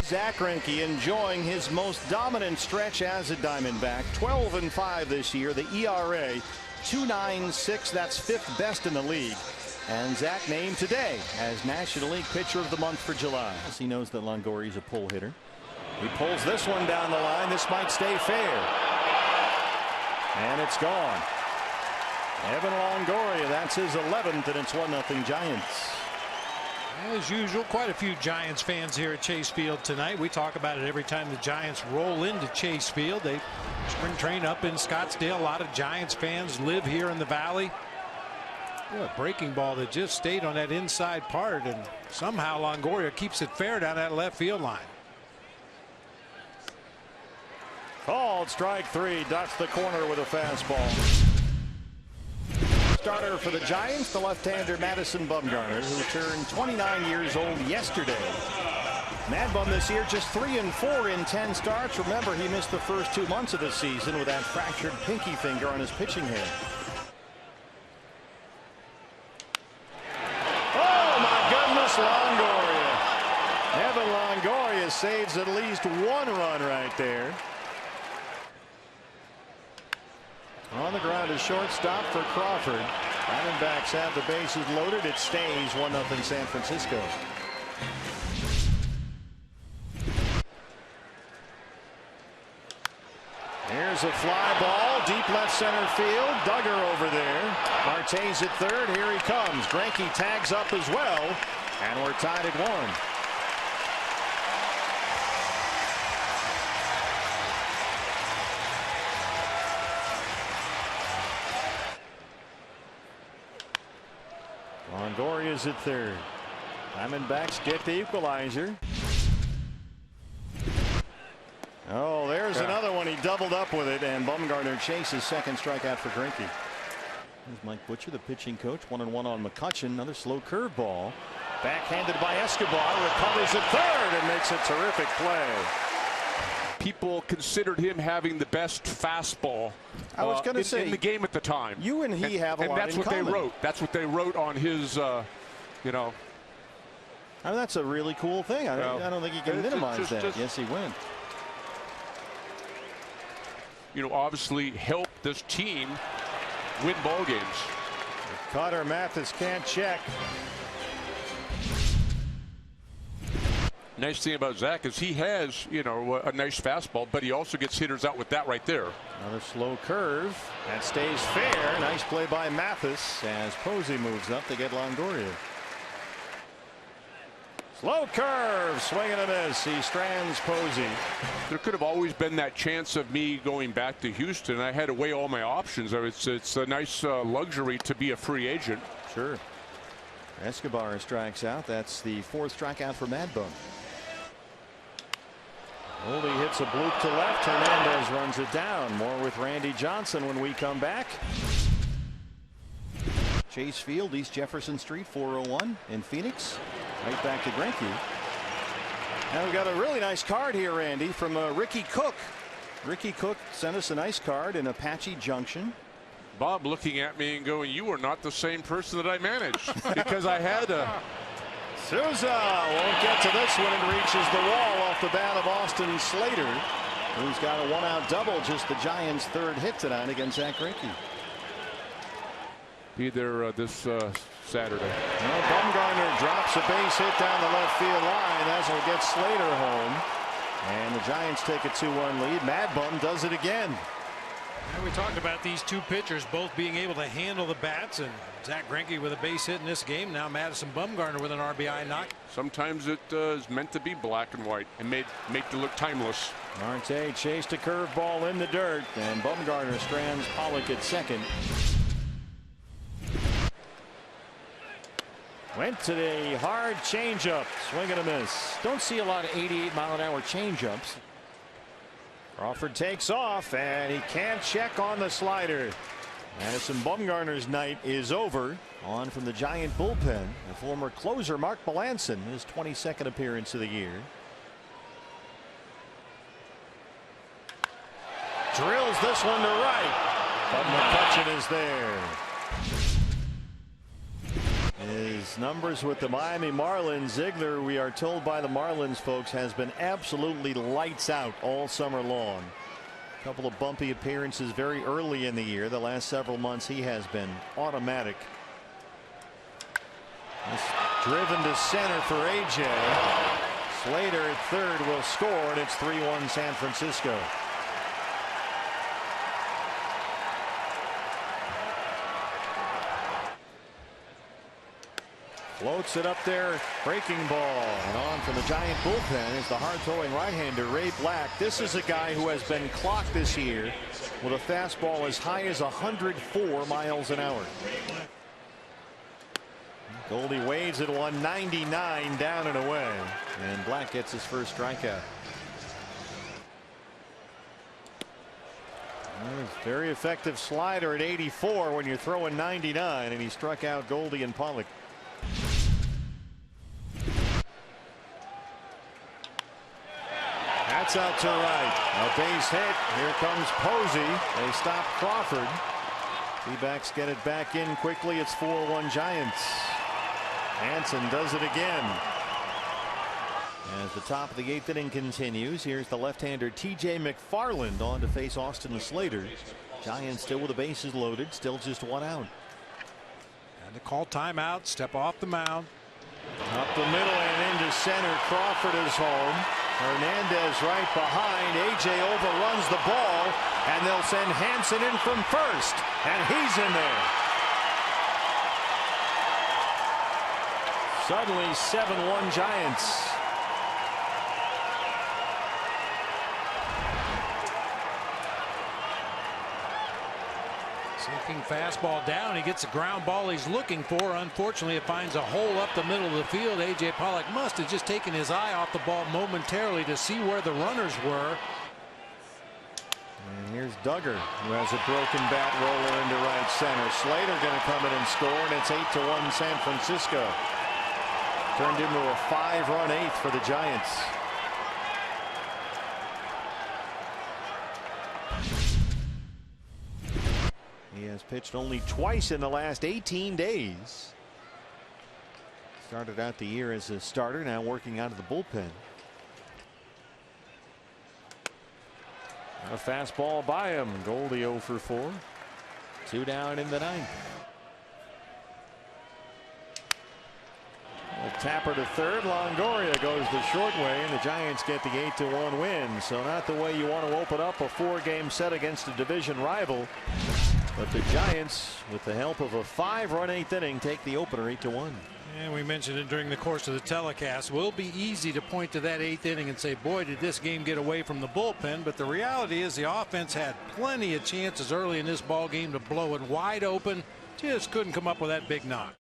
Zack Greinke enjoying his most dominant stretch as a Diamondback. 12-5 this year. The ERA 2.96. That's 5th best in the league. And Zack named today as National League Pitcher of the Month for July. He knows that Longoria is a pull hitter. He pulls this one down the line. This might stay fair. And it's gone. Evan Longoria, that's his 11th, and it's 1-0 Giants. As usual, quite a few Giants fans here at Chase Field tonight. We talk about it every time the Giants roll into Chase Field. They spring train up in Scottsdale. A lot of Giants fans live here in the Valley. Boy, a breaking ball that just stayed on that inside part, and somehow Longoria keeps it fair down that left field line. Called strike 3. Ducks the corner with a fastball. Starter for the Giants, the left-hander Madison Bumgarner, who turned 29 years old yesterday. Mad Bum this year just 3-4 in 10 starts. Remember, he missed the first 2 months of the season with that fractured pinky finger on his pitching hand. Oh my goodness, Longoria. Evan Longoria saves at least 1 run right there. On the ground is shortstop for Crawford. Diamondbacks have the bases loaded. It stays 1-0 San Francisco. Here's a fly ball deep left center field. Duggar over there. Marte's at third. Here he comes. Greinke tags up as well, and we're tied at 1. Longoria's at third. Diamondbacks get the equalizer. Oh, there's another one. He doubled up with it, and Bumgarner chases second strikeout for Greinke. There's Mike Butcher, the pitching coach. 1-1 on McCutchen. Another slow curveball. Backhanded by Escobar. Recovers at third and makes a terrific play. People considered him having the best fastball I was going to say in the game at the time. You and he have a lot that's in what common. they wrote. That's what they wrote on his, you know. I mean, that's a really cool thing. I don't think you can minimize that. Yes, he went. You know, obviously help this team win ball games. Carter Mathis can't check. Nice thing about Zack is he has, you know, a nice fastball, but he also gets hitters out with that right there. Another slow curve that stays fair. Nice play by Mathis as Posey moves up to get Longoria. Slow curve, swing and a miss. He strands Posey. There could have always been that chance of me going back to Houston. I had to weigh all my options. It's a nice luxury to be a free agent. Sure. Escobar strikes out. That's the 4th strikeout for Mad Bum. Oldie hits a bloop to left. Hernandez runs it down. More with Randy Johnson when we come back. Chase Field, East Jefferson Street, 401 in Phoenix. Right back to Greinke. Now we've got a really nice card here, Randy, from Ricky Cook. Ricky Cook sent us a nice card in Apache Junction. Bob looking at me and going, you are not the same person that I managed, because I had a. Souza won't get to this one and reaches the wall off the bat of Austin Slater, who's got a 1-out double, just the Giants' 3rd hit tonight against Zack Greinke. Be there this Saturday. Well, Bumgarner drops a base hit down the left field line. That's what gets Slater home. And the Giants take a 2-1 lead. Mad Bum does it again. And we talked about these two pitchers both being able to handle the bats, and Zack Greinke with a base hit in this game. Now Madison Bumgarner with an RBI knock. Sometimes it is meant to be black and white and make it look timeless. Marte chased a curveball in the dirt, and Bumgarner strands Pollock at second. Went to the hard changeup. Swing and a miss. Don't see a lot of 88-mile-an-hour changeups. Crawford takes off, and he can't check on the slider. Madison Bumgarner's night is over. On from the Giant bullpen, the former closer Mark Melanson, his 22nd appearance of the year. Drills this one to right, but McCutchen is there. his numbers with the Miami Marlins. Ziegler, we are told by the Marlins folks, has been absolutely lights out all summer long. A couple of bumpy appearances very early in the year. The last several months he has been automatic. It's driven to center for AJ. Slater at third will score, and it's 3-1 San Francisco. Floats it up there, breaking ball, and on from the Giant bullpen is the hard-throwing right-hander Ray Black. This is a guy who has been clocked this year with a fastball as high as 104 miles an hour. Goldie waves at 199 down and away, and Black gets his first strikeout. Very effective slider at 84 when you're throwing 99, and he struck out Goldie and Pollock. That's out to right. A base hit. Here comes Posey. They stop Crawford. D-backs get it back in quickly. It's 4-1 Giants. Hanson does it again. As the top of the 8th inning continues, here's the left-hander T.J. McFarland on to face Austin Slater. Giants still with the bases loaded, still just one out. And to call timeout, step off the mound. Up the middle and into center. Crawford is home. Hernandez right behind. AJ overruns the ball, and they'll send Hanson in from first, and he's in there. Suddenly 7-1 Giants. Sinking fastball down. He gets the ground ball he's looking for. Unfortunately, it finds a hole up the middle of the field. A.J. Pollock must have just taken his eye off the ball momentarily to see where the runners were. And here's Duggar, who has a broken bat roller into right center. Slater going to come in and score, and it's 8-1 San Francisco. Turned into a 5-run eighth for the Giants. He has pitched only twice in the last 18 days. Started out the year as a starter, now working out of the bullpen. A fastball by him. Goldie 0 for 4. 2 down in the 9th. A tapper to third. Longoria goes the short way, and the Giants get the 8-1 win. So not the way you want to open up a 4-game set against a division rival. But the Giants, with the help of a 5-run 8th inning, take the opener 8-1. And we mentioned it during the course of the telecast. Will be easy to point to that 8th inning and say, boy, did this game get away from the bullpen. But the reality is the offense had plenty of chances early in this ball game to blow it wide open. Just couldn't come up with that big knock.